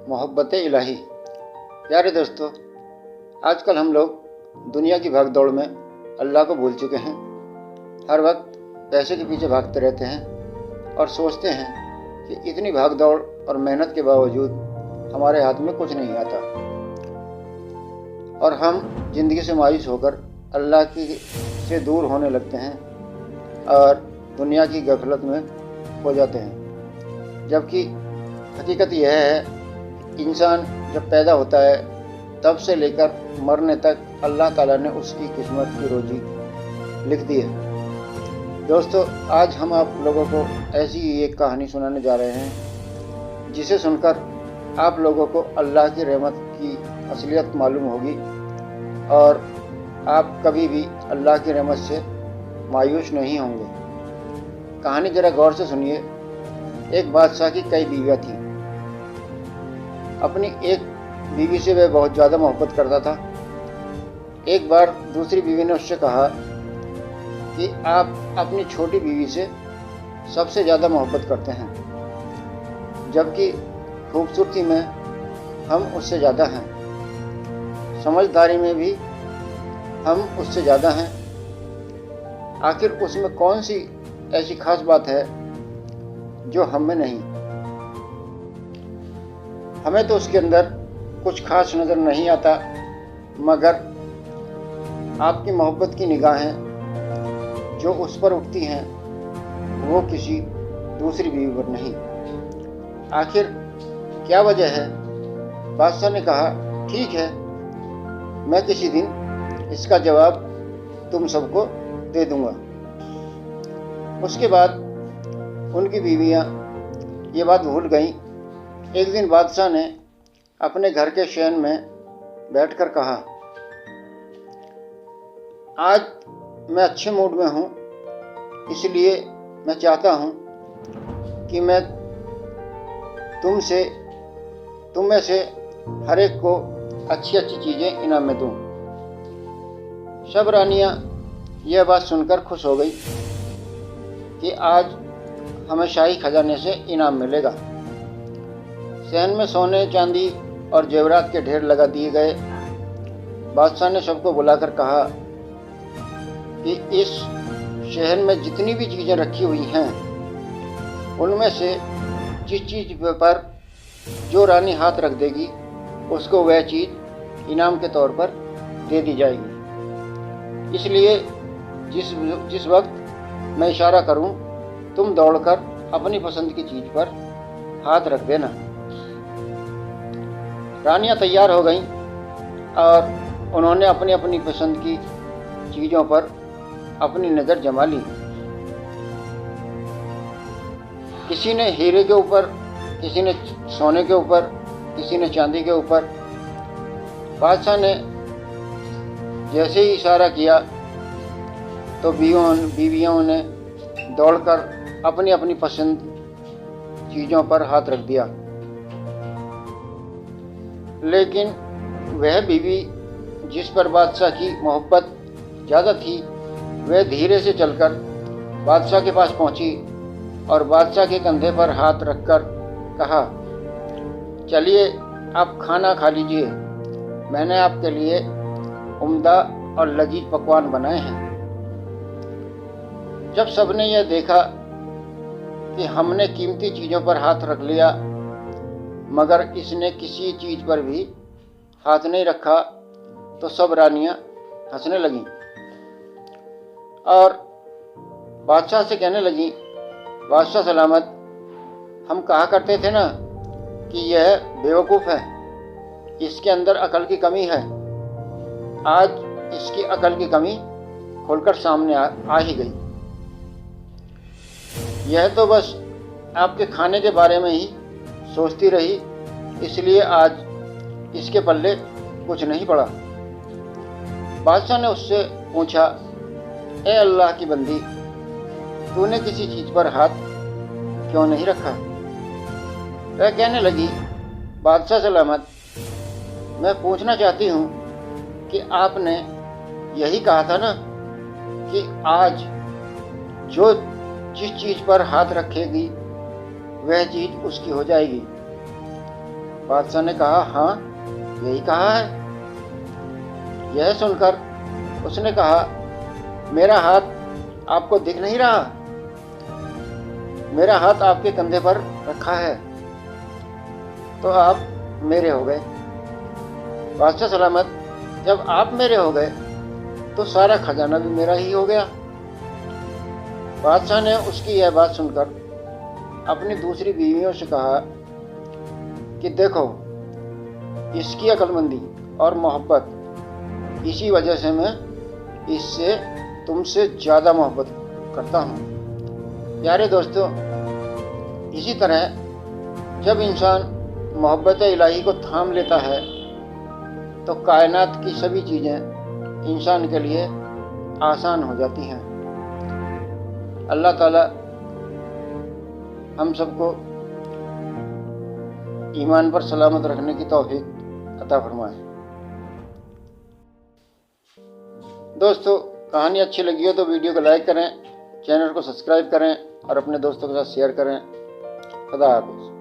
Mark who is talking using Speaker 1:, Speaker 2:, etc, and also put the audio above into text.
Speaker 1: मोहब्बत इलाही। प्यारे दोस्तों, आजकल हम लोग दुनिया की भागदौड़ में अल्लाह को भूल चुके हैं। हर वक्त पैसे के पीछे भागते रहते हैं और सोचते हैं कि इतनी भागदौड़ और मेहनत के बावजूद हमारे हाथ में कुछ नहीं आता, और हम ज़िंदगी से मायूस होकर अल्लाह से दूर होने लगते हैं और दुनिया की गफलत में खो जाते हैं। जबकि हकीकत यह है, इंसान जब पैदा होता है तब से लेकर मरने तक अल्लाह ताला ने उसकी किस्मत की रोजी लिख दी है। दोस्तों, आज हम आप लोगों को ऐसी ही एक कहानी सुनाने जा रहे हैं जिसे सुनकर आप लोगों को अल्लाह की रहमत की असलियत मालूम होगी और आप कभी भी अल्लाह की रहमत से मायूस नहीं होंगे। कहानी ज़रा गौर से सुनिए। एक बादशाह की कई बीवियाँ थीं। अपनी एक बीवी से वह बहुत ज़्यादा मोहब्बत करता था। एक बार दूसरी बीवी ने उससे कहा कि आप अपनी छोटी बीवी से सबसे ज़्यादा मोहब्बत करते हैं, जबकि खूबसूरती में हम उससे ज़्यादा हैं, समझदारी में भी हम उससे ज़्यादा हैं। आखिर उसमें कौन सी ऐसी खास बात है जो हम में नहीं? हमें तो उसके अंदर कुछ खास नज़र नहीं आता, मगर आपकी मोहब्बत की निगाहें जो उस पर उठती हैं वो किसी दूसरी बीवी पर नहीं। आखिर क्या वजह है? बादशाह ने कहा, ठीक है, मैं किसी दिन इसका जवाब तुम सबको दे दूंगा। उसके बाद उनकी बीवियां ये बात भूल गईं। एक दिन बादशाह ने अपने घर के शयन में बैठकर कहा, आज मैं अच्छे मूड में हूँ, इसलिए मैं चाहता हूँ कि मैं तुम में से हर एक को अच्छी अच्छी चीज़ें इनाम में दूँ। सब रानियाँ यह बात सुनकर खुश हो गई कि आज हमें शाही खजाने से इनाम मिलेगा। शहर में सोने, चांदी और जेवरात के ढेर लगा दिए गए। बादशाह ने सबको बुलाकर कहा कि इस शहर में जितनी भी चीज़ें रखी हुई हैं, उनमें से जिस चीज़ पर जो रानी हाथ रख देगी उसको वह चीज़ इनाम के तौर पर दे दी जाएगी। इसलिए जिस वक्त मैं इशारा करूं, तुम दौड़कर अपनी पसंद की चीज़ पर हाथ रख देना। रानियां तैयार हो गईं और उन्होंने अपनी अपनी पसंद की चीज़ों पर अपनी नज़र जमा ली। किसी ने हीरे के ऊपर, किसी ने सोने के ऊपर, किसी ने चांदी के ऊपर। बादशाह ने जैसे ही इशारा किया तो बीवियों ने दौड़कर अपनी अपनी पसंद चीज़ों पर हाथ रख दिया। लेकिन वह बीवी जिस पर बादशाह की मोहब्बत ज़्यादा थी, वह धीरे से चलकर बादशाह के पास पहुंची और बादशाह के कंधे पर हाथ रखकर कहा, चलिए आप खाना खा लीजिए, मैंने आपके लिए उम्दा और लजीज पकवान बनाए हैं। जब सबने यह देखा कि हमने कीमती चीज़ों पर हाथ रख लिया मगर इसने किसी चीज़ पर भी हाथ नहीं रखा, तो सब रानियां हंसने लगीं और बादशाह से कहने लगीं, बादशाह सलामत, हम कहा करते थे ना कि यह बेवकूफ़ है, इसके अंदर अकल की कमी है। आज इसकी अकल की कमी खोलकर सामने आ ही गई। यह तो बस आपके खाने के बारे में ही सोचती रही, इसलिए आज इसके पल्ले कुछ नहीं पड़ा। बादशाह ने उससे पूछा, ए अल्लाह की बंदी, तूने किसी चीज़ पर हाथ क्यों नहीं रखा? वह कहने लगी, बादशाह सलामत, मैं पूछना चाहती हूँ कि आपने यही कहा था ना कि आज जो जिस चीज़ पर हाथ रखेगी वह चीज़ उसकी हो जाएगी। बादशाह ने कहा, हाँ यही कहा है। यह सुनकर उसने कहा, मेरा हाथ आपको दिख नहीं रहा? मेरा हाथ आपके कंधे पर रखा है, तो आप मेरे हो गए। बादशाह सलामत, जब आप मेरे हो गए तो सारा खजाना भी मेरा ही हो गया। बादशाह ने उसकी यह बात सुनकर अपनी दूसरी बीवियों से कहा कि देखो, इसकी अक्लमंदी और मोहब्बत, इसी वजह से मैं इससे तुमसे ज़्यादा मोहब्बत करता हूँ। प्यारे दोस्तों, इसी तरह जब इंसान मोहब्बत इलाही को थाम लेता है तो कायनात की सभी चीज़ें इंसान के लिए आसान हो जाती हैं। अल्लाह ताला हम सबको ईमान पर सलामत रखने की तौफीक अता फरमाए। दोस्तों, कहानी अच्छी लगी हो तो वीडियो को लाइक करें, चैनल को सब्सक्राइब करें और अपने दोस्तों के साथ शेयर करें। खुदा हाफिज़।